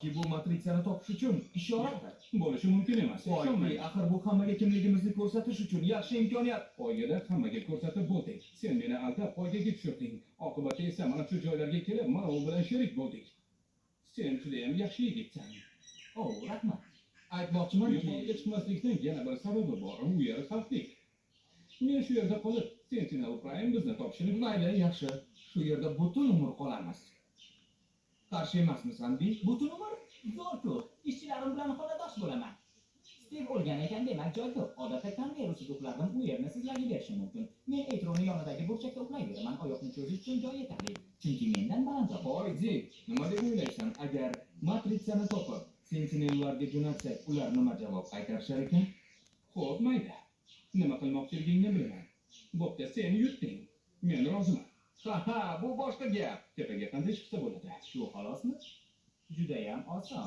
Ki bu matritsani topish uchun ishora bo'lishi mumkin emas. Voy, axir bu hammaga kimligimizni ko'rsatish uchun yaxshi imkoniyat. Poygada hammaga ko'rsatib bo'ldik. Sen meni aldab poygaga tushirding. Oqibatda esa mana shu joylarga kelib, mana u bilan sherik bo'ldik. Sen juda ham yaxshi yigitsan. Rahmat. Bu Aytmoqchimanki, poyga chiqmaslikning yana bir sababi bor. U yer xavfli. Men shu yerda qolib, Sentinel Prime bizni topishini mayli, yaxshi. Shu yerda butun umr qolamiz. Qarshi emasmisan, Bi? Butun umr zo'r-ku. Ishchilarim bilan xonadosh bo'laman. Stiv o'lgan ekan, demak joy ko'p. Odatda konveyer ustida uxlardim, u yerni sizlarga berishim mumkin. Men Etroni yonidagi burchakda uxlayveraman, oyoqni cho'zish uchun joy yetarli. Chunki mendan balandroq. Voy, Dik, nima deb o'ylaysan? Agar matritsani topib, Sentinellarga jo'natsak, ular nima javob qaytarishar ekan? Xo'p, mayli. Nima qilmoqchiligingni bilaman. Bo'pti, sen yutding. Men roziman. Ha, bu boshqa gap. Tepaga qanday chiqsa bo'ladi? Shu xolosmi? Judayam oson.